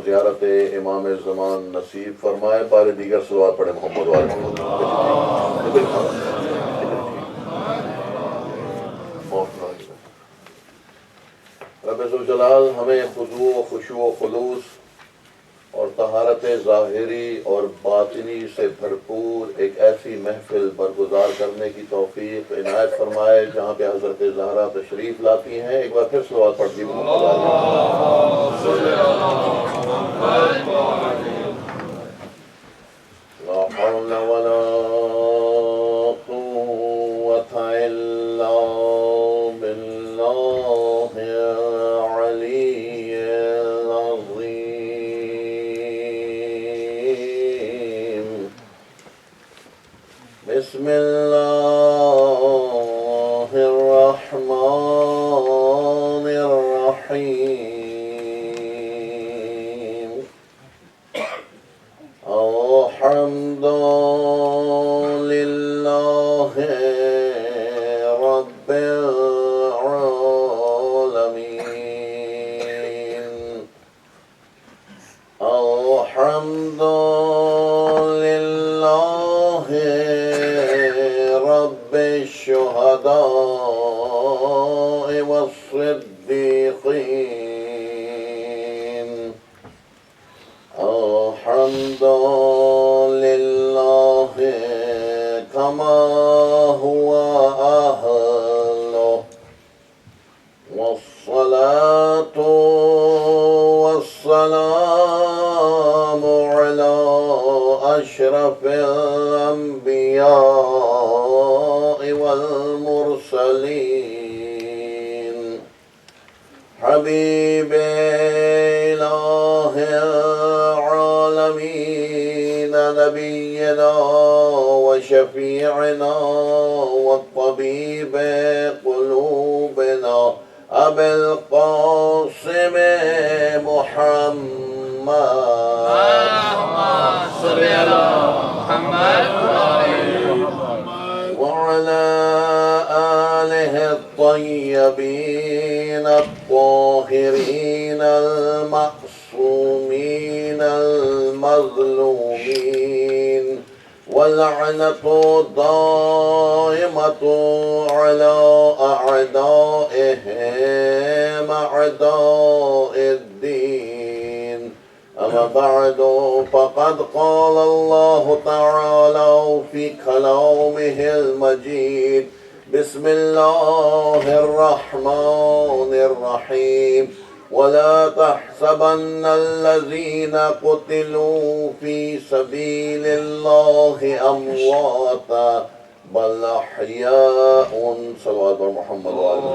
زیارت امام زمان نصیب فرمائے. بار دیگر صلوات پڑھے محمد والے محمد. رب ذوالجلال ہمیں خضوع و خشوع و خلوص اور طہارت ظاہری اور باطنی سے بھرپور ایک ایسی محفل برگزار کرنے کی توفیق عنایت فرمائے جہاں پہ حضرت زہرا تشریف لاتی ہیں. ایک بار پھر صلوات پڑھ دی محمد لا حول ولا قوة إلا بالله العلي العظيم. بسم الله الرحمن الرحيم. الحمد لله رب العالمين. الحمد لله رب الشهداء والصديقين. الحمد لله كما هو أهله. والصلاة والسلام على أشرف الأنبياء والمرسلين. حبيب إله العالمين نبينا وشفيعنا والطبيب قلوبنا أبي القاسم محمد. اللهم صل على محمد وعلى آله الطيبين الطاهرين المعصومين المظلومين. واللعنة دائمة على أعدائهم أعداء الدين. أما بعد فقد قال الله تعالى في كلامه المجيد. بسم الله الرحمن الرحيم. ولا تحسبن الذين قتلوا في سبيل الله أمواتا بل أحياء. صلوات محمد وعلى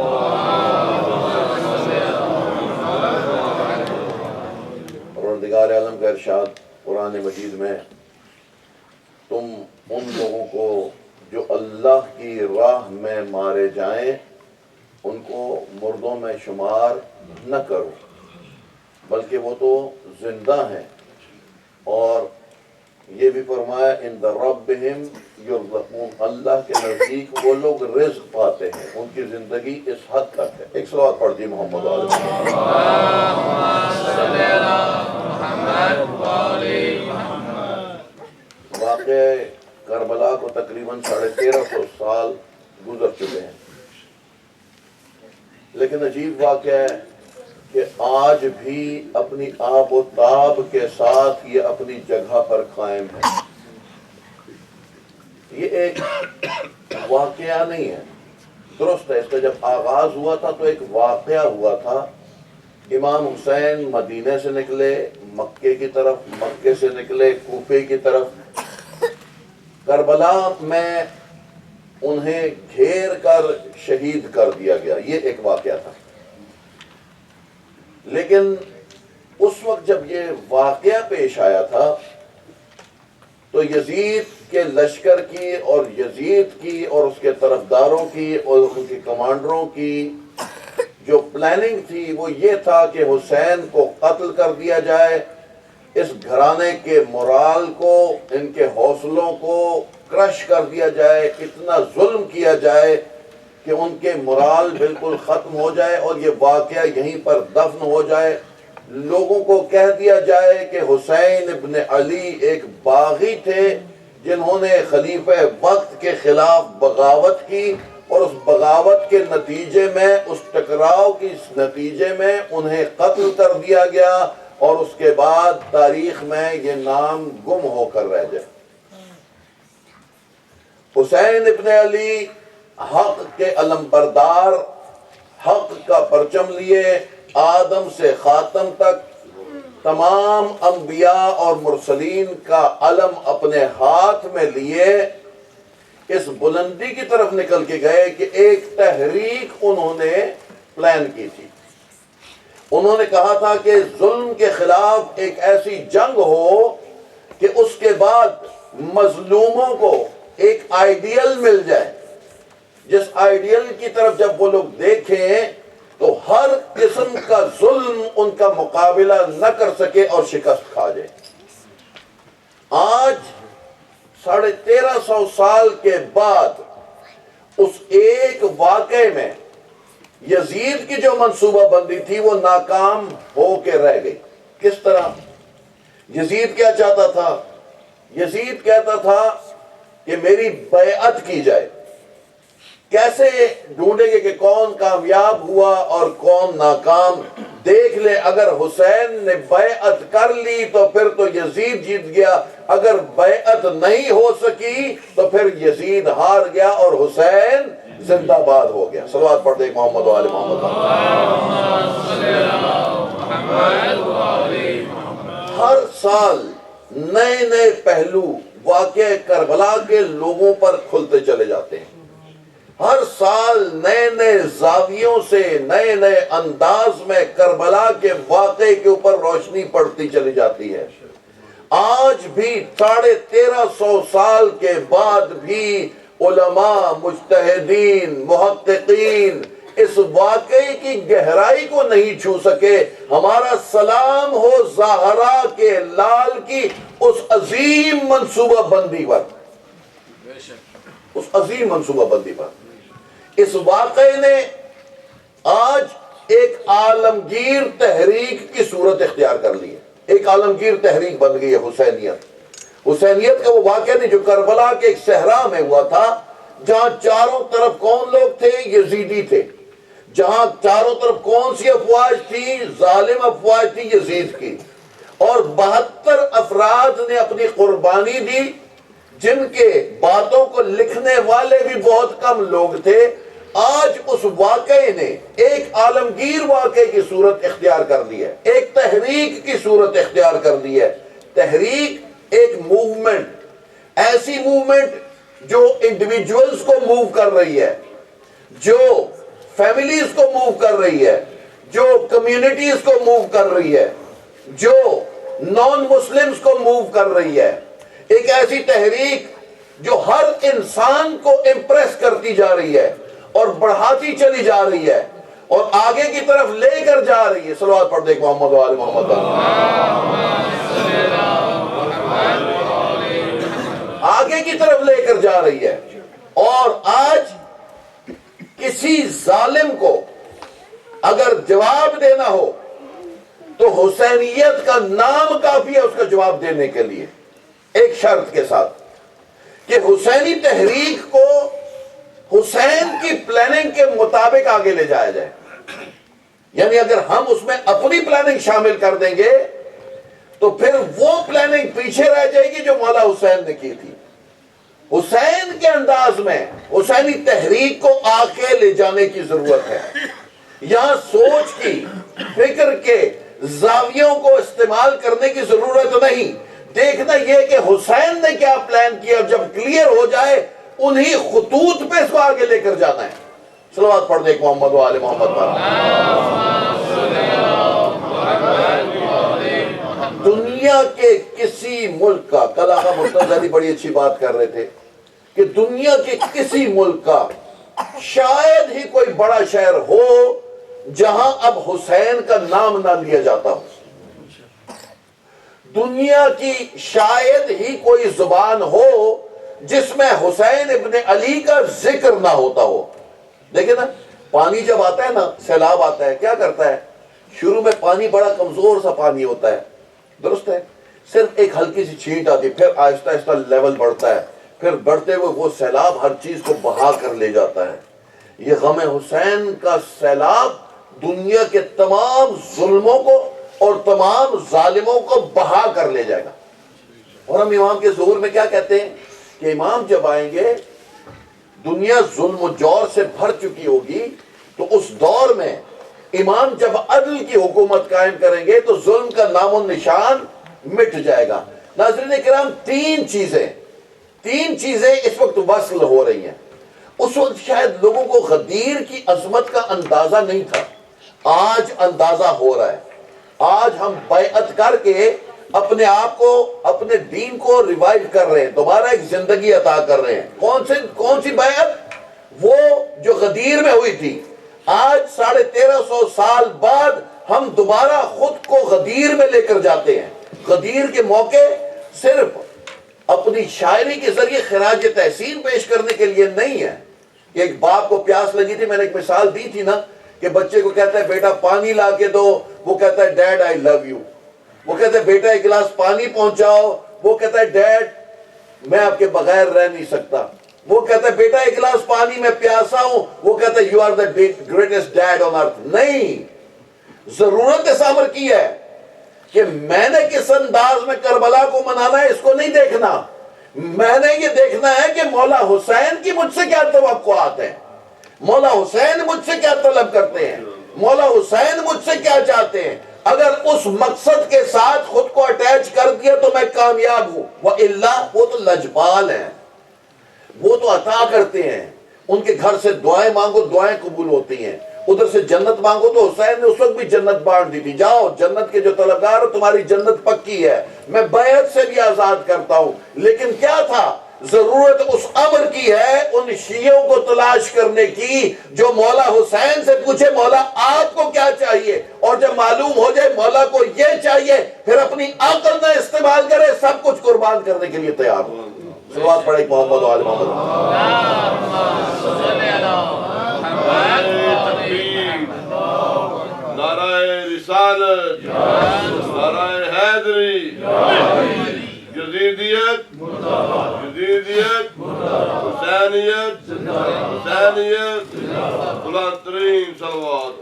پروردگار عالم کا ارشاد قرآن مجید میں، تم ان لوگوں کو جو اللہ کی راہ میں مارے جائیں ان کو مردوں میں شمار نہ کرو، بلکہ وہ تو زندہ ہیں. اور یہ بھی فرمایا عند ربہم یرزقون، اللہ کے نزدیک وہ لوگ رزق پاتے ہیں، ان کی زندگی اس حد تک ہے. ایک صلوات پڑھ دی محمد علیہ وسلم. واقع کربلا کو تقریباً 1350 سال گزر چکے ہیں، لیکن عجیب واقعہ ہے کہ آج بھی اپنی آب و تاب کے ساتھ یہ اپنی جگہ پر قائم ہے. یہ ایک واقعہ نہیں ہے، درست ہے. اس کا جب آغاز ہوا تھا تو ایک واقعہ ہوا تھا. امام حسین مدینے سے نکلے مکے کی طرف، مکے سے نکلے کوفے کی طرف. کربلا میں انہیں گھیر کر شہید کر دیا گیا. یہ ایک واقعہ تھا. لیکن اس وقت جب یہ واقعہ پیش آیا تھا تو یزید کے لشکر کی اور یزید کی اور اس کے طرفداروں کی اور ان کے کمانڈروں کی جو پلاننگ تھی وہ یہ تھا کہ حسین کو قتل کر دیا جائے، اس گھرانے کے مورال کو، ان کے حوصلوں کو کرش کر دیا جائے، اتنا ظلم کیا جائے کہ ان کے مورال بالکل ختم ہو جائے اور یہ واقعہ یہیں پر دفن ہو جائے. لوگوں کو کہہ دیا جائے کہ حسین ابن علی ایک باغی تھے جنہوں نے خلیفہ وقت کے خلاف بغاوت کی، اور اس بغاوت کے نتیجے میں، اس ٹکراؤ کے نتیجے میں انہیں قتل کر دیا گیا، اور اس کے بعد تاریخ میں یہ نام گم ہو کر رہ جائے۔ حسین ابن علی حق کے علمبردار، حق کا پرچم لیے آدم سے خاتم تک تمام انبیاء اور مرسلین کا علم اپنے ہاتھ میں لیے اس بلندی کی طرف نکل کے گئے کہ ایک تحریک انہوں نے پلان کی تھی۔ انہوں نے کہا تھا کہ ظلم کے خلاف ایک ایسی جنگ ہو کہ اس کے بعد مظلوموں کو ایک آئیڈیل مل جائے، جس آئیڈیل کی طرف جب وہ لوگ دیکھیں تو ہر قسم کا ظلم ان کا مقابلہ نہ کر سکے اور شکست کھا جائے۔ آج 1350 سال کے بعد اس ایک واقعے میں یزید کی جو منصوبہ بندی تھی وہ ناکام ہو کے رہ گئی۔ کس طرح؟ یزید کیا چاہتا تھا؟ یزید کہتا تھا کہ میری بیعت کی جائے۔ کیسے ڈھونڈیں گے کہ کون کامیاب ہوا اور کون ناکام؟ دیکھ لے، اگر حسین نے بیعت کر لی تو پھر تو یزید جیت گیا، اگر بیعت نہیں ہو سکی تو پھر یزید ہار گیا اور حسین زندہ باد ہو گیا۔ صلوات پڑھ دے محمد و آل محمد۔ ہر سال نئے نئے پہلو واقعہ کربلا کے لوگوں پر کھلتے چلے جاتے ہیں۔ ہر سال نئے نئے زاویوں سے، نئے نئے انداز میں کربلا کے واقعے کے اوپر روشنی پڑتی چلی جاتی ہے۔ آج بھی 1350 سال کے بعد بھی علماء، مجتہدین، محققین اس واقعے کی گہرائی کو نہیں چھو سکے۔ ہمارا سلام ہو زہرا کے لال کی اس عظیم منصوبہ بندی پر، اس عظیم منصوبہ بندی پر۔ اس واقعے نے آج ایک عالمگیر تحریک کی صورت اختیار کر لی ہے۔ ایک عالمگیر تحریک بن گئی ہے حسینیت۔ حسینیت کا وہ واقعہ نہیں جو کربلا کے ایک صحرا میں ہوا تھا، جہاں چاروں طرف کون لوگ تھے؟ یزیدی تھے۔ جہاں چاروں طرف کون سی افواج تھی؟ ظالم افواج تھی یزید کی، اور 72 افراد نے اپنی قربانی دی، جن کے باتوں کو لکھنے والے بھی بہت کم لوگ تھے۔ آج اس واقعے نے ایک عالمگیر واقعے کی صورت اختیار کر دی ہے، ایک تحریک کی صورت اختیار کر دی ہے۔ تحریک ایک موومنٹ، ایسی موومنٹ جو انڈیویجولز کو موو کر رہی ہے، جو فیملیز کو موو کر رہی ہے، جو کمیونٹیز کو موو کر رہی ہے، جو نان مسلمز کو موو کر رہی ہے۔ ایک ایسی تحریک جو ہر انسان کو امپریس کرتی جا رہی ہے اور بڑھاتی چلی جا رہی ہے اور آگے کی طرف لے کر جا رہی ہے۔ صلوات پڑھ دے محمد و آل محمد۔ آگے کی طرف لے کر جا رہی ہے، اور آج کسی ظالم کو اگر جواب دینا ہو تو حسینیت کا نام کافی ہے اس کا جواب دینے کے لیے، ایک شرط کے ساتھ کہ حسینی تحریک کو حسین کی پلاننگ کے مطابق آگے لے جایا جائے۔ یعنی اگر ہم اس میں اپنی پلاننگ شامل کر دیں گے تو پھر وہ پلاننگ پیچھے رہ جائے گی جو مولا حسین نے کی تھی۔ حسین کے انداز میں حسینی تحریک کو آگے لے جانے کی ضرورت ہے۔ یہاں سوچ کی، فکر کے زاویوں کو استعمال کرنے کی ضرورت نہیں۔ دیکھنا یہ کہ حسین نے کیا پلان کیا، جب کلیئر ہو جائے انہی خطوط پہ اس کو آگے لے کر جانا ہے۔ صلوات پڑھ دے محمد و آل محمد پر۔ دنیا کے کسی ملک کا، کل آقا مرتضی علی بڑی اچھی بات کر رہے تھے کہ دنیا کے کسی ملک کا شاید ہی کوئی بڑا شہر ہو جہاں اب حسین کا نام نہ لیا جاتا ہو۔ دنیا کی شاید ہی کوئی زبان ہو جس میں حسین ابن علی کا ذکر نہ ہوتا ہو۔ دیکھیں نا، پانی جب آتا ہے نا، سیلاب آتا ہے، کیا کرتا ہے؟ شروع میں پانی بڑا کمزور سا پانی ہوتا ہے، درست ہے، صرف ایک ہلکی سی چھینٹ آتی ہے، پھر آہستہ آہستہ لیول بڑھتا ہے، پھر بڑھتے ہوئے وہ سیلاب ہر چیز کو بہا کر لے جاتا ہے۔ یہ غم حسین کا سیلاب دنیا کے تمام ظلموں کو اور تمام ظالموں کو بہا کر لے جائے گا۔ اور ہم امام کے ظہور میں کیا کہتے ہیں کہ امام جب آئیں گے دنیا ظلم و جور سے بھر چکی ہوگی، تو اس دور میں امام جب عدل کی حکومت قائم کریں گے تو ظلم کا نام و نشان مٹ جائے گا۔ ناظرین کرام، تین چیزیں اس وقت وصل ہو رہی ہیں۔ اس وقت شاید لوگوں کو غدیر کی عظمت کا اندازہ نہیں تھا، آج اندازہ ہو رہا ہے۔ آج ہم بیعت کر کے اپنے آپ کو، اپنے دین کو ریوائیو کر رہے ہیں، دوبارہ ایک زندگی عطا کر رہے ہیں۔ کون سی بیعت؟ وہ جو غدیر میں ہوئی تھی۔ آج 1350 سال بعد ہم دوبارہ خود کو غدیر میں لے کر جاتے ہیں۔ غدیر کے موقع صرف اپنی شاعری کے ذریعے خراج تحسین پیش کرنے کے لیے نہیں ہے کہ ایک باپ کو پیاس لگی تھی، میں نے ایک مثال دی تھی نا، کہ بچے کو کہتا ہے بیٹا پانی لا کے دو، وہ کہتا ہے ڈیڈ آئی لو یو۔ وہ کہتا ہے بیٹا ایک گلاس پانی پہنچاؤ، وہ کہتا ہے ڈیڈ میں آپ کے بغیر رہ نہیں سکتا۔ وہ کہتا ہے بیٹا ایک گلاس پانی میں پیاسا ہوں، وہ کہتا ہے you are the greatest dad on earth. نہیں، ضرورت اس امر کی ہے کہ میں نے کس انداز میں کربلا کو منانا ہے اس کو نہیں دیکھنا، میں نے یہ دیکھنا ہے کہ مولا حسین کی مجھ سے کیا توقعات ہیں، مولا حسین مجھ سے کیا طلب کرتے ہیں، مولا حسین مجھ سے کیا چاہتے ہیں۔ اگر اس مقصد کے ساتھ خود کو اٹیچ کر دیا تو میں کامیاب ہوں، وَإِلَّا وہ تو لجپال ہیں، وہ تو عطا کرتے ہیں، ان کے گھر سے دعائیں مانگو دعائیں قبول ہوتی ہیں، ادھر سے جنت مانگو تو حسین نے اس وقت بھی جنت بانٹ دی تھی، جاؤ جنت کے جو طلبگار ہو تمہاری جنت پکی ہے، میں بیعت سے بھی آزاد کرتا ہوں۔ لیکن کیا تھا؟ ضرورت اس امر کی ہے ان شیعوں کو تلاش کرنے کی جو مولا حسین سے پوچھے مولا آپ کو کیا چاہیے، اور جب معلوم ہو جائے مولا کو یہ چاہیے پھر اپنی عقل نہ استعمال کرے، سب کچھ قربان کرنے کے لیے تیار ہو۔ صلوات پڑھیں محمد و آل محمد۔ نعرہ رسالت، نعرہ حیدری، یزیدیت، حسینیت، بلند ترین صلوات۔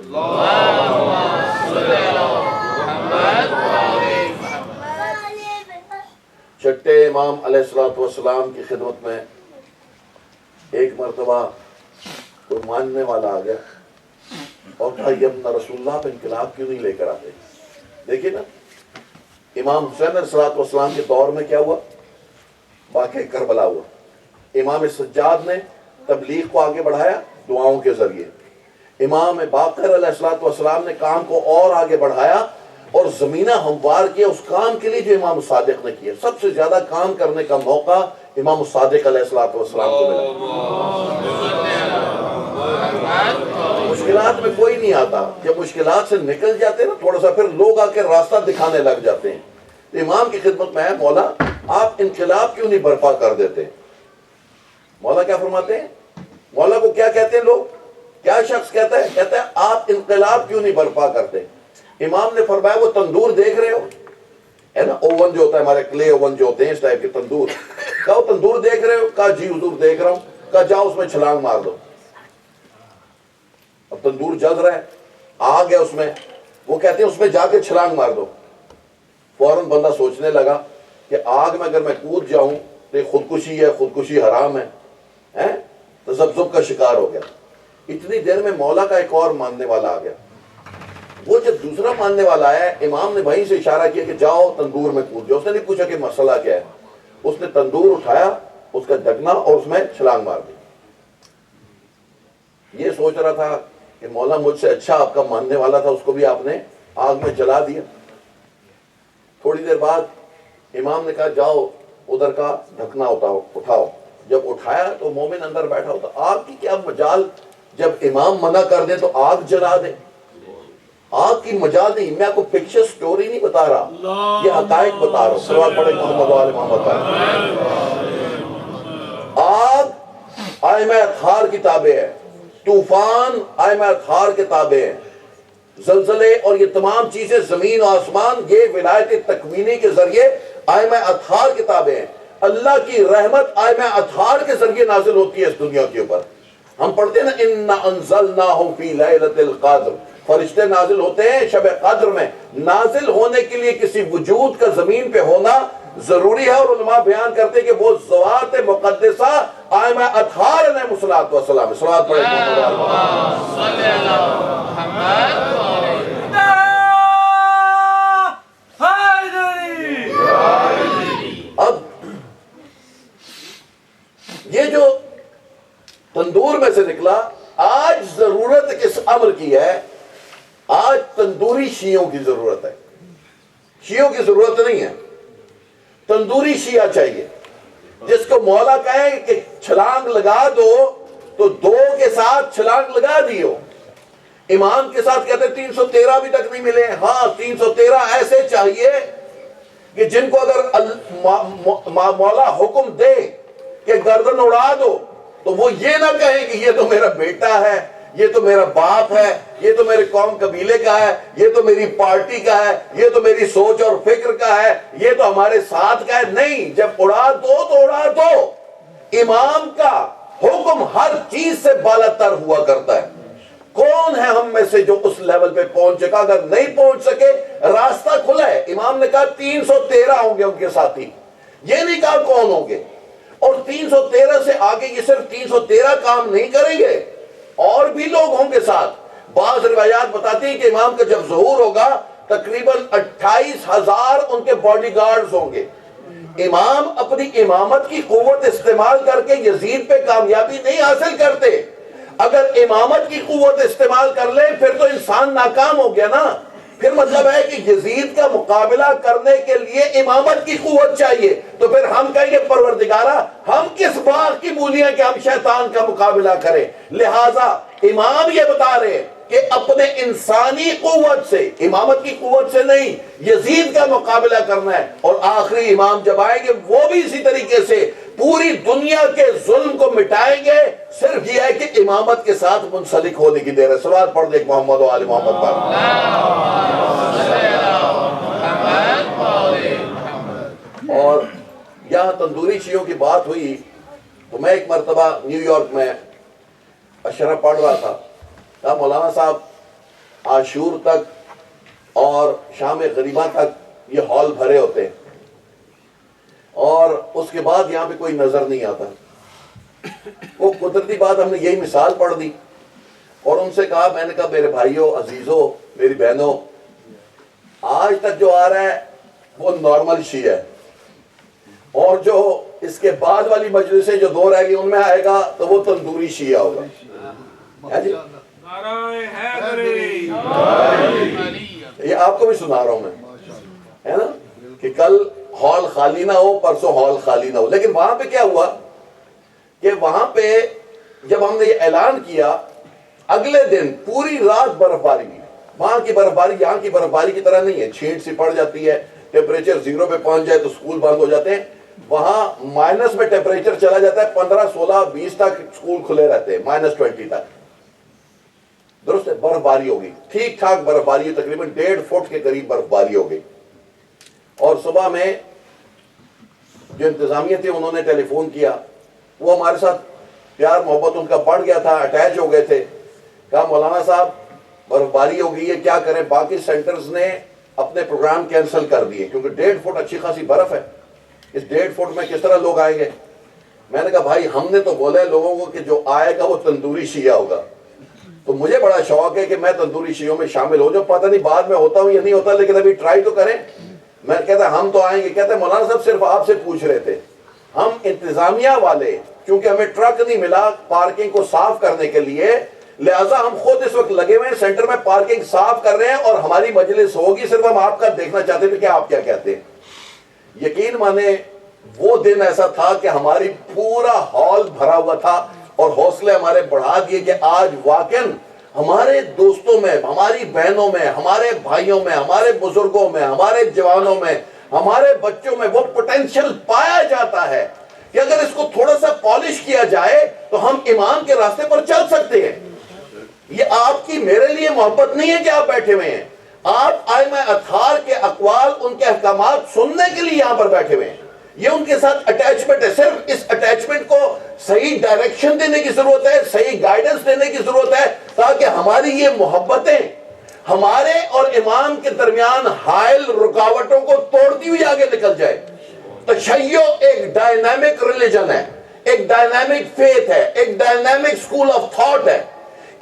چھٹے امام علیہ السلام کی خدمت میں ایک مرتبہ کوئی ماننے والا آ گیا اور کہا یہ اپنا رسول اللہ پہ انقلاب کیوں نہیں لے کر آتے؟ دیکھیں نا امام حسین علیہ السلام کے دور میں کیا ہوا، واقعہ کربلا ہوا۔ امام سجاد نے تبلیغ کو آگے بڑھایا دعاؤں کے ذریعے، امام باقر علیہ السلام نے کام کو اور آگے بڑھایا اور زمینہ ہموار کیا اس کام کے لیے جو امام صادق نے کیا۔ سب سے زیادہ کام کرنے کا موقع امام صادق علیہ السلام کو ملا۔ مشکلات میں کوئی نہیں آتا، جب مشکلات سے نکل جاتے ہیں نا تھوڑا سا پھر لوگ آ کے راستہ دکھانے لگ جاتے ہیں۔ تو امام کی خدمت میں ہے مولا آپ انقلاب کیوں نہیں برپا کر دیتے؟ مولا کیا فرماتے ہیں؟ مولا کو کیا کہتے ہیں لوگ؟ کیا شخص کہتا ہے؟ کہتا ہے آپ انقلاب کیوں نہیں برپا کرتے؟ امام نے فرمایا وہ تندور دیکھ رہے ہو ہے نا، اوون جو ہوتا ہے ہمارے کلے اوون جو ہوتے ہیں اس ٹائپ کے تندور، کہا وہ تندور دیکھ رہے ہو؟ کہا جی حضور دیکھ رہا ہوں۔ کہا جاؤ اس میں چھلانگ مار دو۔ اب تندور جل رہا ہے، آگ ہے اس میں، وہ کہتے ہیں اس میں جا کے چھلانگ مار دو۔ فوراً بندہ سوچنے لگا کہ آگ میں اگر میں کود جاؤں تو یہ خودکشی ہے، خودکشی حرام ہے، تذبذب کا شکار ہو گیا۔ اتنی دیر میں مولا کا ایک اور ماننے والا آ گیا۔ وہ جب دوسرا ماننے والا ہے امام نے وہیں سے اشارہ کیا کہ جاؤ تندور میں کود جاؤ۔ اس نے نہیں پوچھا کہ مسئلہ کیا ہے، اس نے تندور اٹھایا، اس کا ڈھکنا اور اس میں چھلانگ مار دی۔ یہ سوچ رہا تھا کہ مولا مجھ سے اچھا آپ کا ماننے والا تھا، اس کو بھی آپ نے آگ میں جلا دیا۔ تھوڑی دیر بعد امام نے کہا جاؤ ادھر کا ڈھکنا اٹھاؤ۔ جب اٹھایا تو مومن اندر بیٹھا ہوتا، آگ کی کیا مجال، جب امام منع کر دے تو آگ جلا دے، آگ کی مجال نہیں۔ میں آپ کو پکچر سٹوری نہیں بتا رہا، یہ حقائق بتا رہا ہوں۔ صلوات پڑھیں محمد و آل محمد۔ آگ ائمہ اطہار کی تابع ہے، طوفان ائمہ اطہار کے تابع ہیں۔ زلزلے اور یہ تمام چیزیں زمین و آسمان، یہ ولایت تکوینی کے ذریعے آئمہ اطہار کتابیں ہیں۔ اللہ کی رحمت آئمہ اطہار کے ذریعے نازل ہوتی ہے اس دنیا کے اوپر۔ ہم پڑھتے ہیں نا اِنَّا أَنزَلْنَاهُ فِي لَيْلَةِ الْقَدْرِ، فرشتے نازل ہوتے ہیں شب قدر میں۔ نازل ہونے کے لیے کسی وجود کا زمین پہ ہونا ضروری ہے، اور علماء بیان کرتے ہیں کہ وہ ذوات مقدسہ آئمہ اطہار علیہ الصلوۃ والسلام۔ صلوات پڑھیں محمد صلی اللہ محمد۔ اب یہ جو تندور میں سے نکلا، آج ضرورت کس امر کی ہے؟ آج تندوری شیعوں کی ضرورت ہے۔ شیعوں کی ضرورت نہیں ہے، تندوری شیعہ چاہیے، جس کو مولا کہے کہ چھلانگ لگا دو تو دو کے ساتھ چھلانگ لگا دیو۔ امام کے ساتھ کہتے 313 بھی تک نہیں ملے، ہاں 313 ایسے چاہیے کہ جن کو اگر مولا حکم دے کہ گردن اڑا دو تو وہ یہ نہ کہیں کہ یہ تو میرا بیٹا ہے، یہ تو میرا باپ ہے، یہ تو میرے قوم قبیلے کا ہے، یہ تو میری پارٹی کا ہے، یہ تو میری سوچ اور فکر کا ہے، یہ تو ہمارے ساتھ کا ہے۔ نہیں، جب اڑا دو تو اڑا دو۔ امام کا حکم ہر چیز سے بالا تر ہوا کرتا ہے۔ کون ہے ہم میں سے جو اس لیول پہ پہنچ چکا؟ اگر نہیں پہنچ سکے، راستہ کھلا ہے۔ امام نے کہا 313 ہوں گے ان کے ساتھی، یہ نہیں کہا کون ہوں گے۔ اور 313 سے آگے یہ صرف 313 کام نہیں کریں گے، اور بھی لوگ ہوں گے ساتھ۔ بعض روایات بتاتی ہیں کہ امام کا جب ظہور ہوگا تقریباً 28,000 ان کے باڈی گارڈز ہوں گے۔ امام اپنی امامت کی قوت استعمال کر کے یزید پہ کامیابی نہیں حاصل کرتے۔ اگر امامت کی قوت استعمال کر لیں پھر تو انسان ناکام ہو گیا نا۔ پھر مطلب ہے کہ یزید کا مقابلہ کرنے کے لیے امامت کی قوت چاہیے۔ تو پھر ہم کہیں گے پروردگارہ ہم کس باغ کی مولیاں کہ ہم شیطان کا مقابلہ کریں؟ لہٰذا امام یہ بتا رہے ہیں کہ اپنے انسانی قوت سے، امامت کی قوت سے نہیں، یزید کا مقابلہ کرنا ہے۔ اور آخری امام جب آئیں گے وہ بھی اسی طریقے سے پوری دنیا کے ظلم کو مٹائیں گے۔ صرف یہ ہے کہ امامت کے ساتھ منسلک ہونے کی دیر ہے۔ صلوات پڑھ دے محمد و آل محمد پر۔ اور یہاں تندوری شیعوں کی بات ہوئی تو میں ایک مرتبہ نیو یارک میں اشرہ پڑھ رہا تھا۔ مولانا صاحب عاشور تک اور شام غریبہ تک یہ ہال بھرے ہوتے ہیں، اور اس کے بعد یہاں پہ کوئی نظر نہیں آتا۔ وہ قدرتی بات، ہم نے یہی مثال پڑھ دی اور ان سے کہا، میں نے کہا میرے بھائیوں، عزیزوں، میری بہنوں، آج تک جو آ رہا ہے وہ نارمل شیعہ ہے، اور جو اس کے بعد والی مجلسیں جو دو رہ گئی ان میں آئے گا تو وہ تندوری شیعہ ہوگا۔ یہ آپ کو بھی سنا رہا ہوں میں، ہے نا، کہ کل ہال خالی نہ ہو، پرسوں ہال خالی نہ ہو۔ لیکن وہاں پہ کیا ہوا کہ وہاں پہ جب ہم نے یہ اعلان کیا، اگلے دن پوری رات برف باری کی۔ وہاں کی برف باری یہاں کی برف باری کی طرح نہیں ہے، چھینٹ سی پڑ جاتی ہے، ٹیمپریچر 0 پہ پہنچ جائے تو سکول بند ہو جاتے ہیں۔ وہاں مائنس میں ٹیمپریچر چلا جاتا ہے، 15 16 20 تک سکول کھلے رہتے ہیں، -20 تک۔ درست ہے، برف باری ہو گئی، ٹھیک ٹھاک برف باری، تقریباً 1.5 فٹ کے قریب برف باری ہو گئی۔ اور صبح میں جو انتظامیہ تھے انہوں نے ٹیلی فون کیا، وہ ہمارے ساتھ پیار محبت ان کا بڑھ گیا تھا، اٹیچ ہو گئے تھے۔ کہا مولانا صاحب برف باری ہو گئی ہے، کیا کریں؟ باقی سینٹرز نے اپنے پروگرام کینسل کر دیے کیونکہ 1.5 فٹ اچھی خاصی برف ہے، اس 1.5 فٹ میں کس طرح لوگ آئیں گے؟ میں نے کہا بھائی ہم نے تو بولا ہے لوگوں کو کہ جو آئے گا وہ تندوری شیعہ ہوگا، تو مجھے بڑا شوق ہے کہ میں تندوری شیعوں میں شامل ہو جاؤں، پتہ نہیں بعد میں ہوتا ہوں یا نہیں ہوتا، لیکن ابھی ٹرائی تو کریں۔ میں کہتا ہم تو آئیں گے، کہتے ہیں مولانا صاحب صرف آپ سے پوچھ رہے تھے، ہم انتظامیہ والے کیونکہ ہمیں ٹرک نہیں ملا پارکنگ کو صاف کرنے کے لیے، لہٰذا ہم خود اس وقت لگے ہوئے ہیں سینٹر میں پارکنگ صاف کر رہے ہیں، اور ہماری مجلس ہوگی، صرف ہم آپ کا دیکھنا چاہتے تھے کہ آپ کیا کہتے ہیں۔ یقین مانے وہ دن ایسا تھا کہ ہماری پورا ہال بھرا ہوا تھا، اور حوصلے ہمارے بڑھا دیے کہ آج واقعاً ہمارے دوستوں میں، ہماری بہنوں میں، ہمارے بھائیوں میں، ہمارے بزرگوں میں، ہمارے جوانوں میں، ہمارے بچوں میں وہ پوٹینشل پایا جاتا ہے کہ اگر اس کو تھوڑا سا پالش کیا جائے تو ہم امام کے راستے پر چل سکتے ہیں۔ یہ آپ کی میرے لیے محبت نہیں ہے کہ آپ بیٹھے ہوئے ہیں، آپ ائمہ اطہار کے اقوال، ان کے احکامات سننے کے لیے یہاں پر بیٹھے ہوئے ہیں۔ یہ ان کے ساتھ اٹیچمنٹ ہے، صرف اس اٹیچمنٹ کو صحیح ڈائریکشن دینے کی ضرورت ہے، صحیح گائیڈنس دینے کی ضرورت ہے، تاکہ ہماری یہ محبتیں ہمارے اور امام کے درمیان حائل رکاوٹوں کو توڑتی ہوئی آگے نکل جائے۔ تشیع ایک ڈائنامک ریلیجن ہے، ایک ڈائنامک فیتھ ہے، ایک ڈائنامک سکول آف تھاٹ ہے۔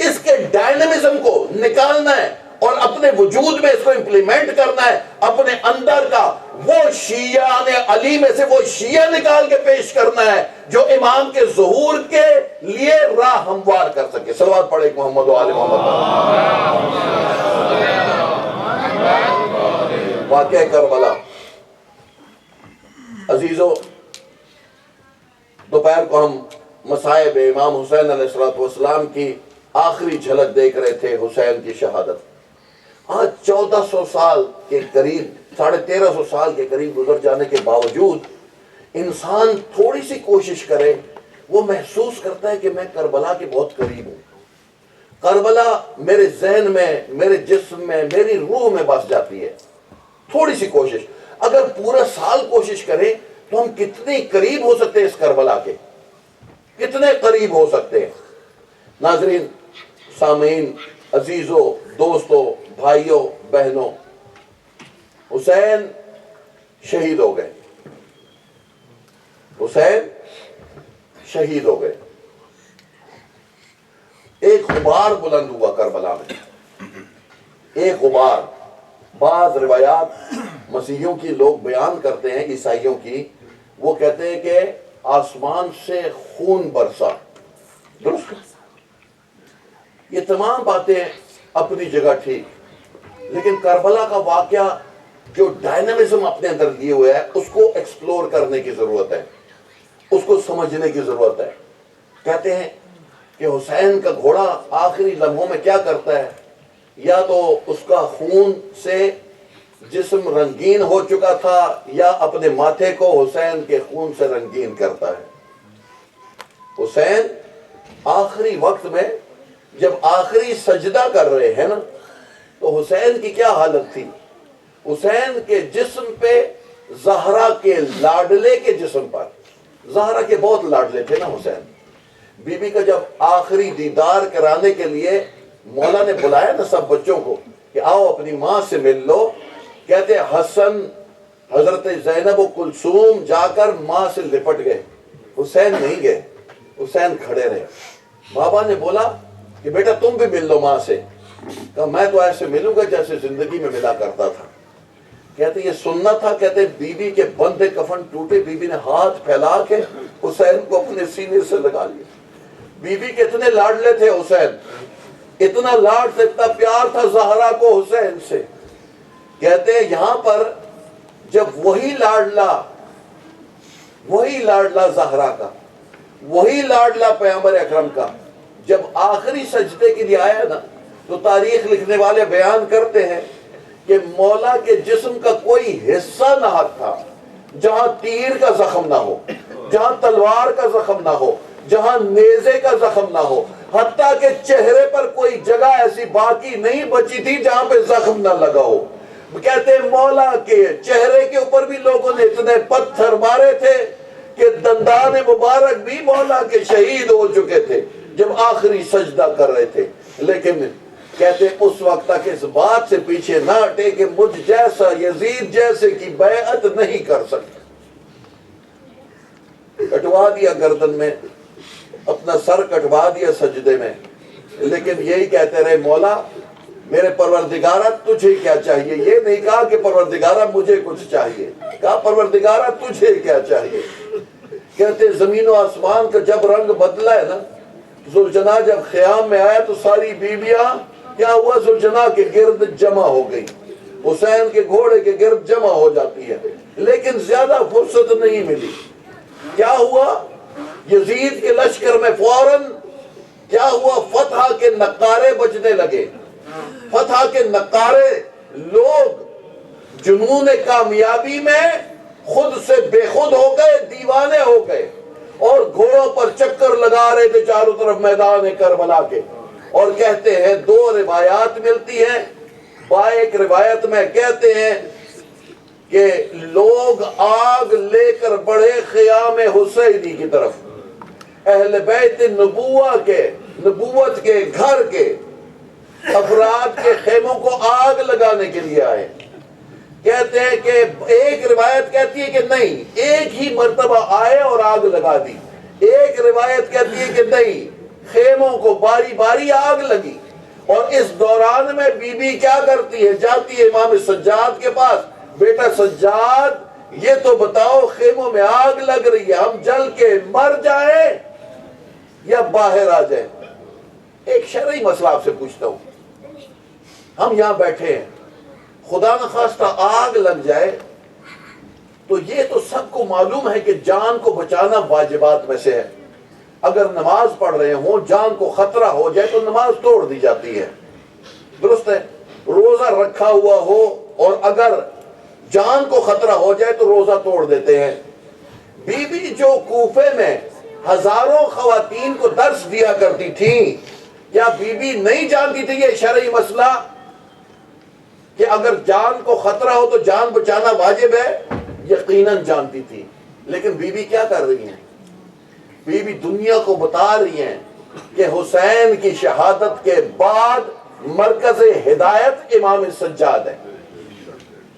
اس کے ڈائنامزم کو نکالنا ہے اور اپنے وجود میں اس کو امپلیمنٹ کرنا ہے، اپنے اندر کا وہ شیعان علی میں سے وہ شیعہ نکال کے پیش کرنا ہے جو امام کے ظہور کے لیے راہ ہموار کر سکے۔ صلوات پڑھے محمد و آل محمد۔ واقعہ کربلا، عزیزو، دوپہر کو ہم مصائب امام حسین علیہ السلام کی آخری جھلک دیکھ رہے تھے، حسین کی شہادت۔ آج 1400 سال کے قریب، 1350 سال کے قریب گزر جانے کے باوجود انسان تھوڑی سی کوشش کرے، وہ محسوس کرتا ہے کہ میں کربلا کے بہت قریب ہوں۔ کربلا میرے ذہن میں، میرے جسم میں، میری روح میں بس جاتی ہے۔ تھوڑی سی کوشش، اگر پورا سال کوشش کریں تو ہم کتنے قریب ہو سکتے ہیں اس کربلا کے، کتنے قریب ہو سکتے ہیں۔ ناظرین، سامعین، عزیزوں، دوستوں، بھائیوں، بہنوں، حسین شہید ہو گئے، حسین شہید ہو گئے۔ ایک غبار بلند ہوا کربلا میں، ایک غبار۔ بعض روایات مسیحیوں کی لوگ بیان کرتے ہیں، عیسائیوں کی، وہ کہتے ہیں کہ آسمان سے خون برسا۔ درست؟ یہ تمام باتیں اپنی جگہ ٹھیک، لیکن کربلا کا واقعہ جو ڈائنامزم اپنے اندر لیے ہوئے ہے، اس کو ایکسپلور کرنے کی ضرورت ہے، اس کو سمجھنے کی ضرورت ہے۔ کہتے ہیں کہ حسین کا گھوڑا آخری لمحوں میں کیا کرتا ہے، یا تو اس کا خون سے جسم رنگین ہو چکا تھا، یا اپنے ماتھے کو حسین کے خون سے رنگین کرتا ہے۔ حسین آخری وقت میں جب آخری سجدہ کر رہے ہیں نا، تو حسین کی کیا حالت تھی؟ حسین کے جسم پہ، زہرا کے لاڈلے کے جسم پر، زہرا کے بہت لاڈلے تھے نا حسین، بی بی کا جب آخری دیدار کرانے کے لیے مولا نے بلایا نا سب بچوں کو کہ آؤ اپنی ماں سے مل لو، کہتے حسن، حضرت زینب و کلثوم جا کر ماں سے لپٹ گئے، حسین نہیں گئے، حسین کھڑے رہے۔ بابا نے بولا کہ بیٹا تم بھی مل لو ماں سے، کہا میں تو ایسے ملوں گا جیسے زندگی میں ملا کرتا تھا۔ کہتے یہ سننا تھا، کہتے بی بی کے بندے کفن ٹوٹے، بی بی نے ہاتھ پھیلا کے حسین کو اپنے سینے سے لگا لیا۔ بی بی کتنے لاڈلے تھے حسین، اتنا لاڈ سے، اتنا پیار تھا زہرا کو حسین سے۔ کہتے ہیں یہاں پر جب وہی لاڈلا زہرا کا، وہی لاڈلا پیغمبر اکرم کا جب آخری سجدے کے لیے آیا نا، تو تاریخ لکھنے والے بیان کرتے ہیں کہ مولا کے جسم کا کوئی حصہ نہ تھا جہاں تیر کا زخم نہ ہو، جہاں تلوار کا زخم نہ ہو، جہاں نیزے کا زخم نہ ہو، حتیٰ کہ چہرے پر کوئی جگہ ایسی باقی نہیں بچی تھی جہاں پہ زخم نہ لگا ہو۔ کہتے ہیں مولا کے چہرے کے اوپر بھی لوگوں نے اتنے پتھر مارے تھے کہ دندان مبارک بھی مولا کے شہید ہو چکے تھے جب آخری سجدہ کر رہے تھے، لیکن کہتے اس وقت تک اس بات سے پیچھے نہ ہٹے کہ مجھ جیسا، یزید جیسے کی بیعت نہیں کر سکتے۔ کٹوا دیا گردن میں، اپنا سر کٹوا دیا سجدے میں، لیکن یہی کہتے رہے مولا میرے پروردگارہ تجھے کیا چاہیے۔ یہ نہیں کہا کہ پروردگارہ مجھے کچھ چاہیے، کہا پروردگارہ تجھے کیا چاہیے۔ کہتے زمین و آسمان کا جب رنگ بدلا ہے نا، ذوالجناح جب خیام میں آیا تو ساری بیویاں کیا ہوا، ذوالجناح کے گرد جمع ہو گئی، حسین کے گھوڑے کے گرد جمع ہو جاتی ہے، لیکن زیادہ فرصت نہیں ملی۔ کیا ہوا، یزید کے لشکر میں فوراً کیا ہوا، فتح کے نقارے بجنے لگے، فتح کے نقارے، لوگ جنون کامیابی میں خود سے بے خود ہو گئے، دیوانے ہو گئے، اور گھوڑوں پر چکر لگا رہے تھے چاروں طرف میدان کربلا کے، اور کہتے ہیں دو روایات ملتی ہیں. ایک روایت میں کہتے ہیں کہ لوگ آگ لے کر بڑھے خیام حسینی کی طرف. اہل بیت نبوت کے گھر کے افراد کے خیموں کو آگ لگانے کے لیے آئے. کہتے ہیں کہ ایک روایت کہتی ہے کہ نہیں، ایک ہی مرتبہ آئے اور آگ لگا دی. ایک روایت کہتی ہے کہ نہیں، خیموں کو باری باری آگ لگی. اور اس دوران میں بی بی کیا کرتی ہے؟ جاتی ہے امام سجاد کے پاس. بیٹا سجاد، یہ تو بتاؤ خیموں میں آگ لگ رہی ہے، ہم جل کے مر جائیں یا باہر آ جائیں؟ ایک شرعی مسئلہ آپ سے پوچھتا ہوں. ہم یہاں بیٹھے ہیں، خدا نخواستہ آگ لگ جائے تو یہ تو سب کو معلوم ہے کہ جان کو بچانا واجبات میں سے ہے. اگر نماز پڑھ رہے ہوں، جان کو خطرہ ہو جائے تو نماز توڑ دی جاتی ہے، درست ہے. روزہ رکھا ہوا ہو اور اگر جان کو خطرہ ہو جائے تو روزہ توڑ دیتے ہیں. بی بی جو کوفے میں ہزاروں خواتین کو درس دیا کرتی تھیں، کیا بی بی نہیں جانتی تھی یہ شرعی مسئلہ کہ اگر جان کو خطرہ ہو تو جان بچانا واجب ہے؟ یقیناً جانتی تھی. لیکن بی بی کیا کر رہی ہیں؟ بی بی دنیا کو بتا رہی ہیں کہ حسین کی شہادت کے بعد مرکز ہدایت امام سجاد ہے.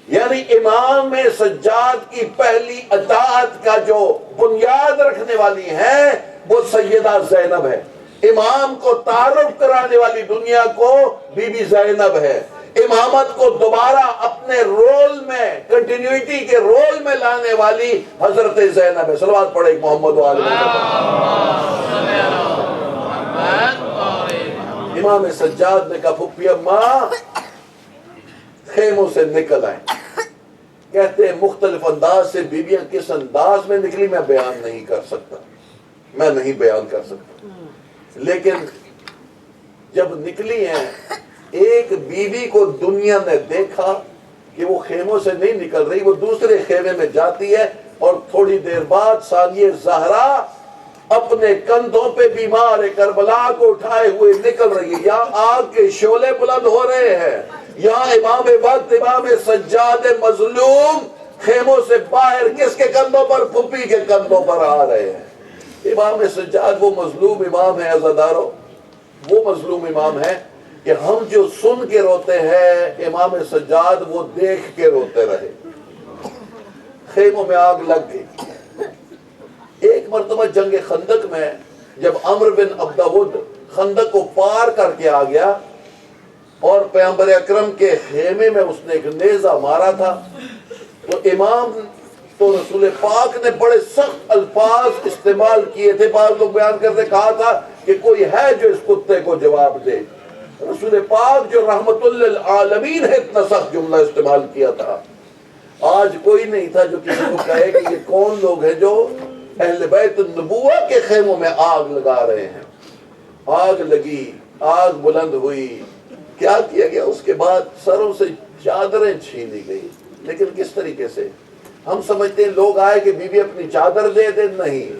یعنی امام سجاد کی پہلی اطاعت کا جو بنیاد رکھنے والی ہے وہ سیدہ زینب ہے. امام کو تعارف کرانے والی دنیا کو بی بی زینب ہے. امامت کو دوبارہ اپنے رول میں، کنٹینیوٹی کے رول میں لانے والی حضرت زینب ہے. صلوات پڑھے محمد و آل محمد. امام سجاد نے کہا پھپھی اماں خیموں سے نکل آئیں. کہتے ہیں مختلف انداز سے بیویاں کس انداز میں نکلی میں بیان نہیں کر سکتا، میں نہیں بیان کر سکتا. لیکن جب نکلی ہیں، ایک بیوی کو دنیا نے دیکھا کہ وہ خیموں سے نہیں نکل رہی، وہ دوسرے خیمے میں جاتی ہے اور تھوڑی دیر بعد ثانیہ زہرا اپنے کندھوں پہ بیمار کربلا کو اٹھائے ہوئے نکل رہی ہے. یہاں آگ کے شعلے بلند ہو رہے ہیں، یہاں امام وقت امام سجاد مظلوم خیموں سے باہر کس کے کندھوں پر؟ پھپھی کے کندھوں پر آ رہے ہیں. امام سجاد وہ مظلوم امام ہے عزادارو، وہ مظلوم امام ہے کہ ہم جو سن کے روتے ہیں، امام سجاد وہ دیکھ کے روتے رہے. خیموں میں آگ لگ گئی. ایک مرتبہ جنگ خندق میں جب عمرو بن عبدود خندق کو پار کر کے آ گیا اور پیغمبر اکرم کے خیمے میں اس نے ایک نیزہ مارا تھا، تو امام تو رسول پاک نے بڑے سخت الفاظ استعمال کیے تھے. بعض لوگ بیان کرتے کہا تھا کہ کوئی ہے جو اس کتے کو جواب دے. رسول پاک جو رحمت للعالمین ہے اتنا سخت جملہ استعمال کیا تھا. آج کوئی نہیں تھا جو کسی کو کہے کہ یہ کون لوگ ہیں جو اہل بیت النبوہ کے خیموں میں آگ لگا رہے ہیں. آگ لگی، آگ بلند ہوئی. کیا کیا گیا اس کے بعد؟ سروں سے چادریں چھینی گئی. لیکن کس طریقے سے؟ ہم سمجھتے ہیں لوگ آئے کہ بی بی اپنی چادر دے دے. نہیں.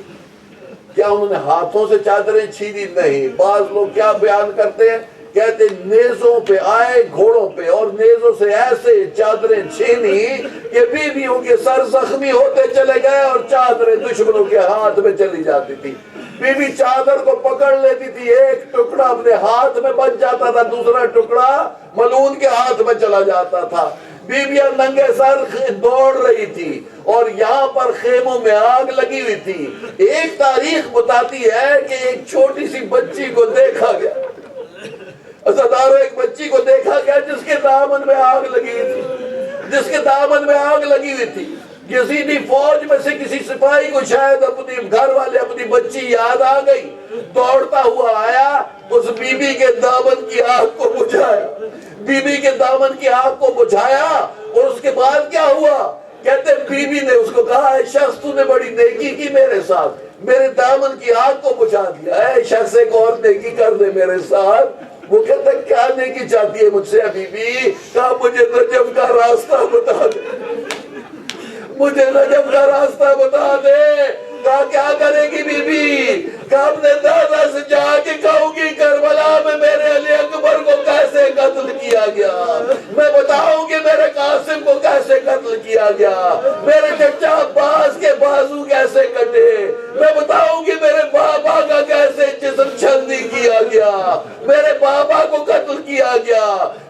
کیا انہوں نے ہاتھوں سے چادریں چھینی؟ نہیں. بعض لوگ کیا بیان کرتے ہیں، کہتے نیزوں پہ آئے، گھوڑوں پہ، اور نیزوں سے ایسے چادریں چھینی کہ بیویوں کے سر زخمی ہوتے چلے گئے اور چادریں دشمنوں کے ہاتھ میں چلی جاتی تھی. بی بی چادر کو پکڑ لیتی تھی، ایک ٹکڑا اپنے ہاتھ میں بچ جاتا تھا، دوسرا ٹکڑا ملعون کے ہاتھ میں چلا جاتا تھا. بیویاں ننگے سر دوڑ رہی تھی اور یہاں پر خیموں میں آگ لگی ہوئی تھی. ایک تاریخ بتاتی ہے کہ ایک چھوٹی سی بچی کو دیکھا گیا، ایک بچی کو دیکھا گیا جس کے دامن میں آگ لگی ہوئی تھی، جس کے دامن میں آگ لگی ہوئی تھی. یزیدی فوج میں سے کسی سپاہی کو شاید اپنی گھر والے اپنی بچی یاد آ گئی، دوڑتا ہوا آیا، اس بی بی کے دامن کی آگ کو بجھایا، بی بی کے دامن کی آگ کو بجھایا. اور اس کے بعد کیا ہوا؟ کہتے بی بی نے اس کو کہا، اے شخص تو نے بڑی نیکی کی میرے ساتھ، میرے دامن کی آگ کو بجھا دیا. اے شخص ایک اور نیکی کر دے میرے ساتھ. وہ کہتا کیا نیکی چاہتی ہے مجھ سے بی بی؟ کہا مجھے نجف کا راستہ بتا دے، مجھے نجف کا راستہ بتا دے. کہا کیا کرے گی بی بی؟ کہا اپنے دادا سے جا کے کہوں گی کربلا میں میرے گیا، میرے چچا عباس کے بازو کیسے کٹے، میں بتاؤں گی میرے بابا کا کیسے جسم چھلنی کیا گیا، میرے بابا کو قتل کیا گیا،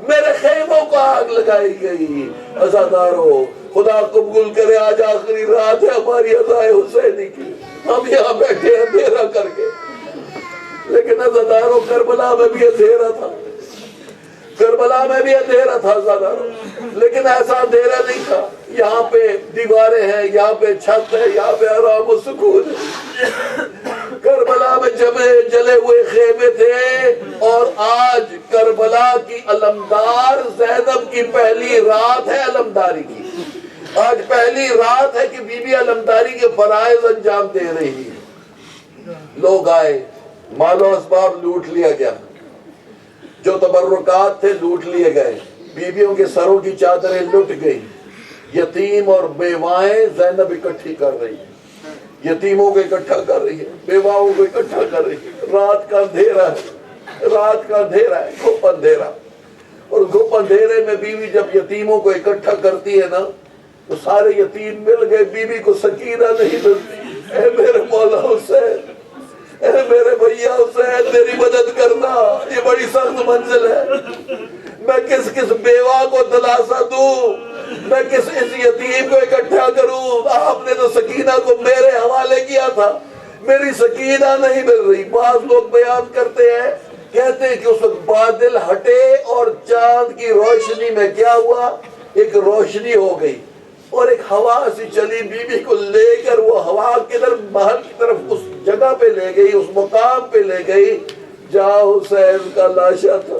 میرے خیموں کو آگ لگائی گئی۔ عزادارو خدا قبول کرے آج آخری رات ہے ہماری عزائے حسینی کی، ہم یہاں بیٹھے ہیں اندھیرا کر کے، لیکن عزادارو کربلا میں بھی اندھیرا تھا، کربلا میں بھی اندھیرا تھا عزادارو، لیکن ایسا اندھیرا نہیں تھا۔ یہاں پہ دیواریں ہیں، یہاں پہ چھت ہے، یہاں پہ آرام و سکون ہے۔ کربلا میں جلے ہوئے خیمے تھے، اور آج کربلا کی علمدار زینب کی پہلی رات ہے علمداری کی، آج پہلی رات ہے کہ بی بی علمداری کے فرائض انجام دے رہی ہے۔ لوگ آئے، مال و اسباب لوٹ لیا گیا، جو تبرکات تھے لوٹ لیے گئے، بیویوں کے سروں کی چادریں لٹ گئی، یتیم اور بیوائیں زینب اکٹھی کر رہی ہے، یتیموں کو اکٹھا کر رہی ہے، بیواؤں کو اکٹھا کر رہی ہے۔ رات کا اندھیرا ہے، رات کا اندھیرا ہے، گھپ اندھیرا، اور گھپ اندھیرے میں بیوی جب یتیموں کو اکٹھا کرتی ہے نا تو سارے یتیم مل گئے، بیوی کو سکینہ نہیں ملتی۔ اے میرے مولا حسین، اے میرے بھیا حسین، میری مدد کرنا، یہ بڑی سخت منزل ہے، میں کس کس بیوہ کو دلاسا دوں، میں کس یتیم کو اکٹھا کروں؟ آپ نے تو سکینہ کو میرے حوالے کیا تھا، میری سکینہ نہیں مل رہی۔ بعض لوگ بیان کرتے ہیں، کہتے ہیں کہ اس وقت بادل ہٹے اور چاند کی روشنی میں کیا ہوا، ایک روشنی ہو گئی اور ایک ہوا سی چلی، بی بی کو لے کر وہ ہوا کدھر محل کی طرف اس جگہ پہ لے گئی، اس مقام پہ لے گئی جہاں حسین کا لاشا تھا۔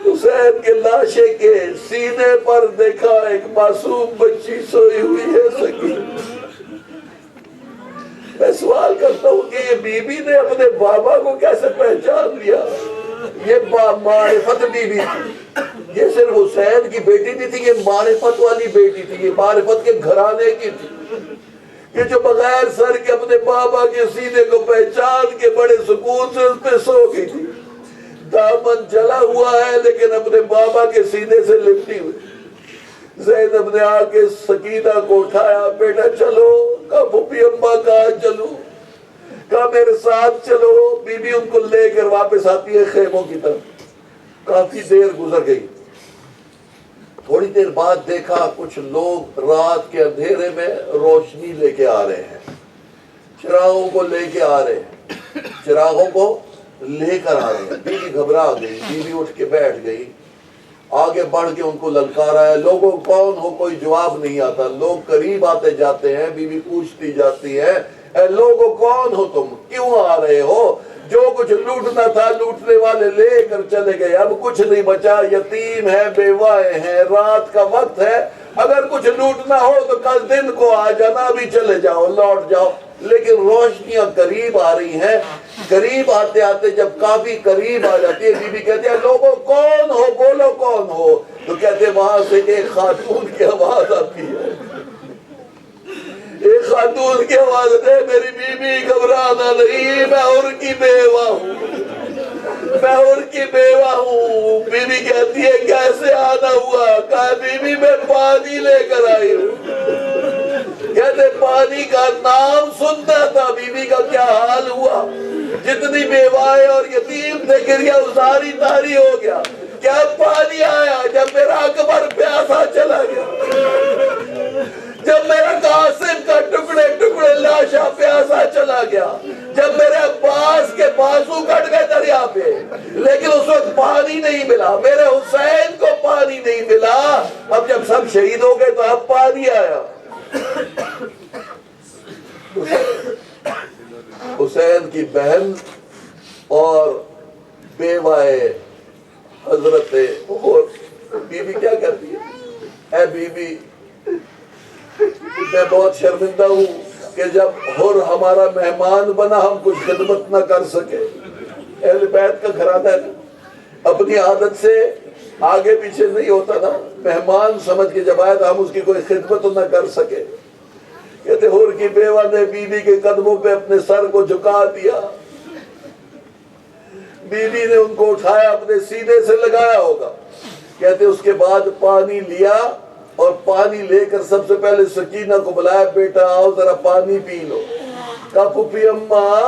حسین کے لاشے کے سینے پر دیکھا ایک معصوم بچی سوئی ہوئی ہے، سکینہ۔ میں سوال کرتا ہوں کہ یہ بی بی نے اپنے بابا کو کیسے پہچان لیا؟ یہ معرفت بی بی تھی، یہ صرف حسین کی بیٹی نہیں تھی، یہ معرفت والی بیٹی تھی، یہ معرفت کے گھرانے کی تھی، کہ جو بغیر سر کے اپنے بابا کے سینے کو پہچان کے بڑے سکون سے اس پہ سو گئی تھی۔ دامن جلا ہوا ہے لیکن اپنے بابا کے سینے سے لپٹی ہوئی۔ زینب نے آ کے سکینہ کو اٹھایا، بیٹا چلو، کہا پھوپھی اماں کہاں چلو، کہا میرے ساتھ چلو۔ بی بی ان کو لے کر واپس آتی ہے خیموں کی طرف۔ کافی دیر گزر گئی، تھوڑی دیر بعد دیکھا کچھ لوگ رات کے اندھیرے میں روشنی لے کے آ رہے ہیں، چراغوں کو لے کے آ رہے ہیں، چراغوں کو لے کر آ رہے ہیں۔ بی بی گھبرا گئی، بی بی اٹھ کے بیٹھ گئی، آگے بڑھ کے ان کو للکارا ہے، لوگوں کون ہو، کوئی جواب نہیں آتا، لوگ قریب آتے جاتے ہیں، بی بی پوچھتی جاتی ہے، اے لوگوں کون ہو تم، کیوں آ رہے ہو؟ جو کچھ لوٹنا تھا لوٹنے والے لے کر چلے گئے، اب کچھ نہیں بچا، یتیم ہے، بیوائے ہیں، رات کا وقت ہے، اگر کچھ لوٹنا ہو تو کل دن کو آ جانا، ابھی چلے جاؤ، لوٹ جاؤ۔ لیکن روشنیاں قریب آ رہی ہیں، قریب آتے آتے جب کافی قریب آ جاتی ہے، بی بی کہتے ہیں لوگوں کون ہو، بولو کون ہو؟ تو کہتے ہیں وہاں سے ایک خاتون کی آواز آتی ہے، ایک خاتون کی آواز ہے، میری بی بی گھبرانا نہیں، میں اور کی بیوہ ہوں، میں اور کی بیوہ ہوں۔ بی بی کہتی ہے کیسے آنا ہوا؟ کہا بی بی میں پانی لے کر آئی ہوں۔ کہتے پانی کا نام سنتا تھا، بی بی کا کیا حال ہوا، جتنی بیوائیں اور یتیم تھے گریہ ازاری تاری ہو گیا۔ کیا پانی آیا جب میرا اکبر پیاسا چلا گیا، جب میرا قاسم کا ٹکڑے ٹکڑے لاشا پیاسا چلا گیا، جب میرے عباس کے بازو کٹ گئے دریا پہ، لیکن اس وقت پانی نہیں ملا، میرے حسین کو پانی نہیں ملا۔ اب جب سب شہید ہو گئے تو اب پانی آیا۔ حسین کی بہن اور بیوائے حضرت اور بی بی کیا کرتی ہے، اے بی بی میں بہت شرمندہ ہوں کہ جب حر ہمارا مہمان بنا ہم کچھ خدمت نہ کر سکے۔ اہل بیت کا گھرانہ ہے، اپنی عادت سے آگے پیچھے نہیں ہوتا نا، مہمان سمجھ کے جب آئے تو ہم اس کی کوئی خدمت نہ کر سکے۔ کہتے حر کی بیوہ نے بی بی کے قدموں پہ اپنے سر کو جھکا دیا، بی بی نے ان کو اٹھایا اپنے سینے سے لگایا ہوگا۔ کہتے اس کے بعد پانی لیا اور پانی لے کر سب سے پہلے سکینہ کو بلایا، بیٹا آؤ ذرا پانی پی لو۔ کہا پھپھی اماں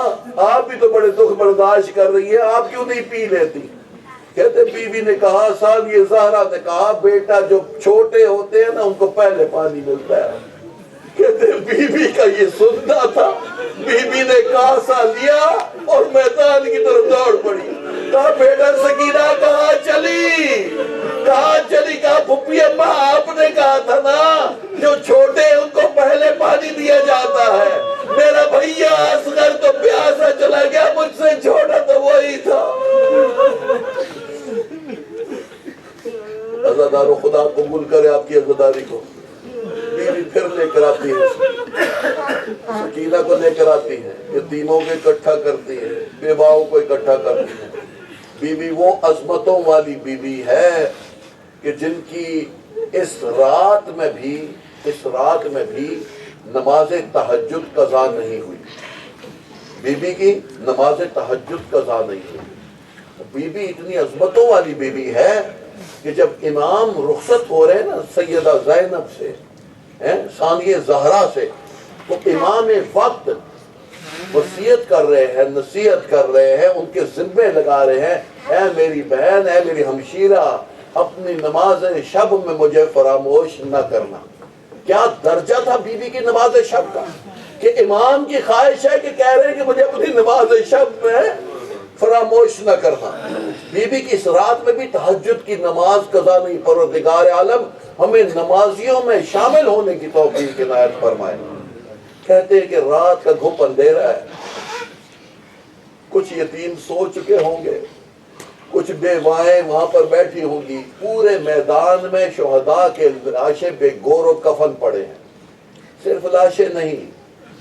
آپ بھی تو بڑے دکھ برداشت کر رہی ہیں، آپ کیوں نہیں پی لیتی؟ کہتے بیوی نے کہا، ثانیہ زہرا نے کہا، بیٹا جو چھوٹے ہوتے ہیں نا ان کو پہلے پانی ملتا ہے۔ کہتے بیوی کا یہ سننا تھا، بیوی نے کاسا لیا اور میدان کی طرف دوڑ پڑی۔ کہا بیٹا سکینہ کہاں چلی؟ کہاں چلی؟ کہا پھپھی اماں آپ نے کہا تھا نا جو چھوٹے ہیں ان کو پہلے پانی دیا جاتا ہے، میرا بھیا اصغر تو پیاسا چلا گیا، مجھ سے چھوٹا تو وہی تھا۔ عزادارو خدا قبول کرے آپ کی عزاداری کو۔ بیوی پھر لے کر آتی ہے، سکینہ کو لے کر آتی ہے، یتیموں کو اکٹھا کرتی ہے، بیواؤں کو اکٹھا کرتی ہے۔ بیوی وہ عظمتوں والی بیوی ہے کہ جن کی اس رات میں بھی نماز تہجد قضا نہیں ہوئی، بیوی کی نماز تہجد قضا نہیں ہوئی۔ بیوی اتنی عظمتوں والی بیوی ہے کہ جب امام رخصت ہو رہے ہیں نا سیدہ زینب سے، ثانیہ زہرا سے، تو امام وقت وصیت کر رہے ہیں، نصیحت کر رہے ہیں، ان کے ذمے لگا رہے ہیں، اے میری بہن، اے میری ہمشیرہ، اپنی نماز شب میں مجھے فراموش نہ کرنا۔ کیا درجہ تھا بیوی کی نماز شب کا کہ امام کی خواہش ہے کہ کہہ رہے ہیں کہ مجھے اپنی نماز شب میں فراموش نہ کرنا۔ بیوی کی اس رات میں بھی تہجد کی نماز قضا نہیں۔ پروردگار عالم ہمیں نمازیوں میں شامل ہونے کی توفیق عنایت فرمائے۔ کہتے ہیں کہ رات کا گھپ اندھیرا ہے، کچھ یتیم سو چکے ہوں گے، کچھ بیوائیں وہاں پر بیٹھی ہوں گی، پورے میدان میں شہداء کے لاشیں بے گور و کفن پڑے ہیں۔ صرف لاشیں نہیں،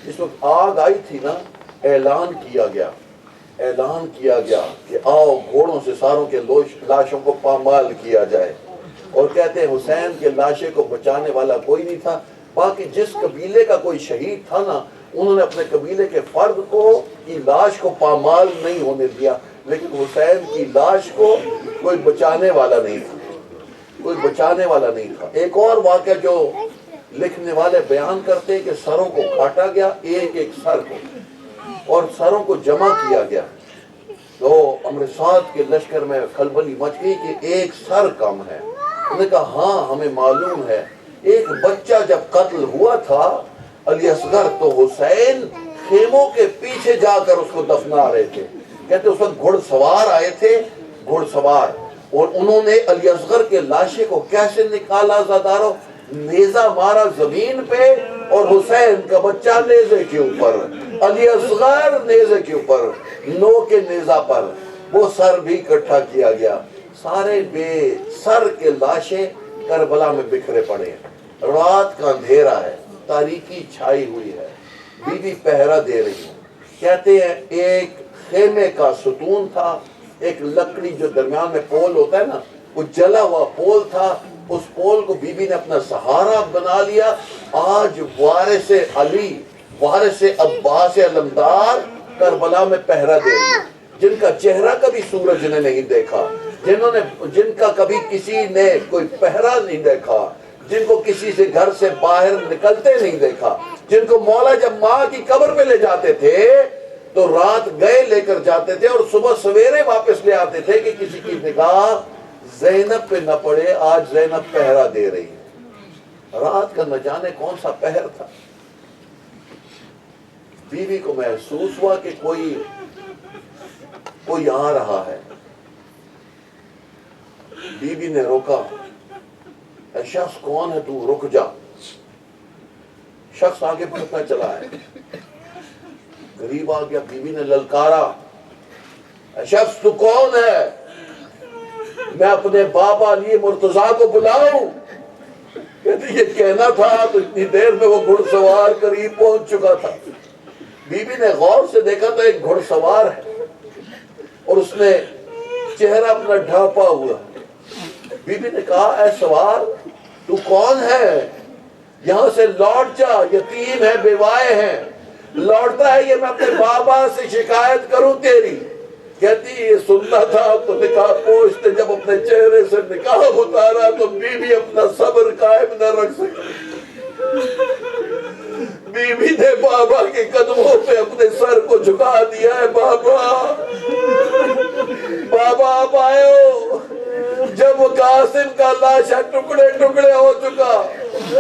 اس وقت آگ آئی تھی نا، اعلان کیا گیا کہ آؤ گھوڑوں سے ساروں کے لاشوں کو پامال کیا جائے۔ اور کہتے ہیں حسین کے لاشے کو بچانے والا کوئی نہیں تھا، باقی جس قبیلے کا کوئی شہید تھا نا انہوں نے اپنے قبیلے کے فرد کی لاش کو پامال نہیں ہونے دیا، لیکن حسین کی لاش کو کوئی بچانے والا نہیں تھا۔ ایک اور واقعہ جو لکھنے والے بیان کرتے ہیں کہ سروں کو کاٹا گیا، ایک ایک سر کو، اور سروں کو جمع کیا گیا، تو امر سعد کے لشکر میں کھلبلی مچ گئی کہ ایک سر کم ہے۔ انہوں نے کہا ہاں ہمیں معلوم ہے، ایک بچہ جب قتل ہوا تھا علی اصغر، تو حسین خیموں کے پیچھے جا کر اس کو دفنا رہے تھے۔ کہتے اس وقت گھڑ سوار آئے تھے، اور انہوں نے علی اصغر کے لاشے کو کیسے نکالا؟ زادارو نیزہ مارا زمین پہ اور حسین کا بچہ نیزے کے اوپر، علی اصغر نیزے کے اوپر، نو کے نیزہ پر، وہ سر بھی اکٹھا کیا گیا۔ سارے بے سر کے لاشیں کربلا میں بکھرے پڑے ہیں، رات کا اندھیرا ہے، تاریکی چھائی ہوئی ہے، بیوی پہرا دے رہی ہے۔ کہتے ہیں ایک خیمے کا ستون تھا، ایک لکڑی جو درمیان میں پول ہوتا ہے نا، وہ جلا ہوا پول تھا، اس پول کو بی بی نے اپنا سہارا بنا لیا۔ آج وارث علی، وارث عباس علمدار کربلا میں پہرا دے رہی ہے، جن کا چہرہ کبھی سورج نے نہیں دیکھا، جن کا کبھی کسی نے کوئی پہرا نہیں دیکھا، جن کو کسی سے گھر سے باہر نکلتے نہیں دیکھا، جن کو مولا جب ماں کی قبر پہ لے جاتے تھے تو رات گئے لے کر جاتے تھے اور صبح سویرے واپس لے آتے تھے کہ کسی کی نگاہ زینب پہ نہ پڑے، آج زینب پہرا دے رہی ہے۔ رات کا نہ جانے کون سا پہر تھا۔ بیوی کو محسوس ہوا کہ کوئی آ رہا ہے۔ بیوی نے روکا، اے شخص کون ہے تو؟ رک جا۔ شخص آگے بڑھتا چلا ہے، قریب آ گیا، بیوی نے للکارا، اے شخص تو کون ہے؟ میں اپنے بابا علی مرتضیٰ کو بلاؤں؟ کہتے یہ کہنا تھا تو اتنی دیر میں وہ گھڑ سوار قریب پہنچ چکا تھا۔ بیوی نے غور سے دیکھا تو ایک گھڑ سوار ہے اور اس نے چہرہ اپنا ڈھانپا ہوا۔ بیوی نے کہا اے سوار تو کون ہے؟ یہاں سے لوٹ جا، یتیم ہے، بیوائے ہیں۔ لوٹتا ہے یہ میں اپنے بابا سے شکایت کروں تیری؟ کہتی یہ سننا تھا تو نکاح پوش نے جب اپنے چہرے سے نکاح اتارا تو بیوی اپنا صبر قائم نہ رکھ سکی، بیوی نے بابا کے قدموں پہ اپنے سر کو جھکا دیا ہے۔ بابا آپ آئے ہو، جب قاسم کا لاشا ٹکڑے ٹکڑے ہو چکا،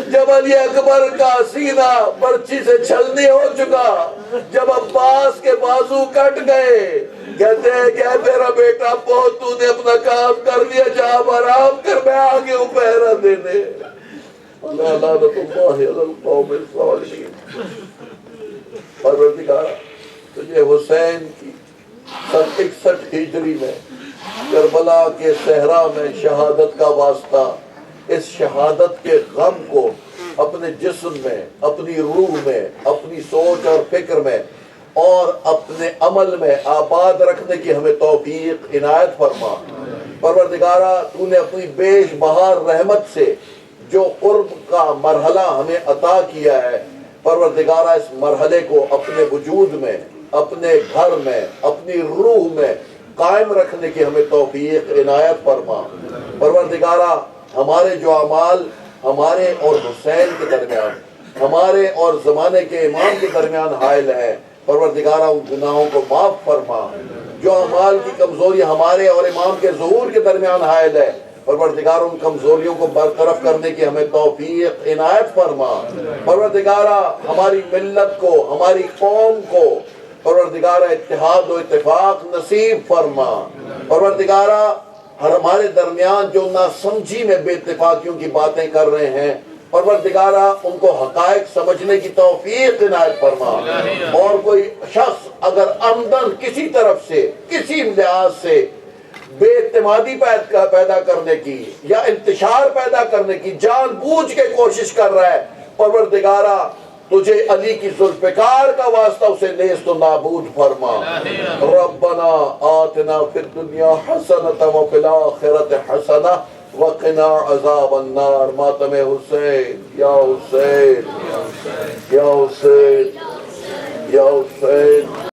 جب علی اکبر کا سینہ برچی سے چھلنی ہو چکا، جب عباس کے بازو کٹ گئے، کہتے ہیں کہ میرا بیٹا بہت تو نے اپنا کام کر لیا، جا آرام کر، میں آگے ہوں پہرا دینے۔ لعنت اللہ علی القوم الظالمین۔ پروردگار تجھے حسین کی 61 ہجری میں کربلا کے صحرا میں شہادت کا واسطہ، اس شہادت کے غم کو اپنے جسم میں، اپنی روح میں، اپنی سوچ اور فکر میں اور اپنے عمل میں آباد رکھنے کی ہمیں توفیق عنایت فرما۔ پروردگارہ تو نے اپنی بیش بہار رحمت سے جو قرب کا مرحلہ ہمیں عطا کیا ہے، پروردگارہ اس مرحلے کو اپنے وجود میں، اپنے گھر میں، اپنی روح میں قائم رکھنے کی ہمیں توفیق عنایت فرما۔ پروردگارہ ہمارے جو اعمال ہمارے اور حسین کے درمیان، ہمارے اور زمانے کے امام کے درمیان حائل ہیں، پروردگارہ ان گناہوں کو معاف فرما۔ جو اعمال کی کمزوری ہمارے اور امام کے ظہور کے درمیان حائل ہے، پروردگار ان کمزوریوں کو برطرف کرنے کی ہمیں توفیق عنایت فرما۔ پروردگارہ ہماری ملت کو، ہماری قوم کو پروردگارہ اتحاد و اتفاق نصیب فرما۔ پروردگارہ ہمارے درمیان جو ناسمجھی میں بے اتفاقیوں کی باتیں کر رہے ہیں، پروردگارہ ان کو حقائق سمجھنے کی توفیق عنایت فرما۔ اور کوئی شخص اگر عمدن کسی طرف سے، کسی لحاظ سے بے اعتمادی پیدا کرنے کی یا انتشار پیدا کرنے کی جان بوجھ کے کوشش کر رہا ہے، پروردگارہ تجھے علی کی ذوالفقار کا واسطہ اسے نیست و نابود فرما۔ ربنا آتنا فی الدنیا حسنۃ وفی الآخرۃ حسنۃ وقنا عذاب النار۔ ماتم حسین، یا حسین، یا حسین، یا حسین۔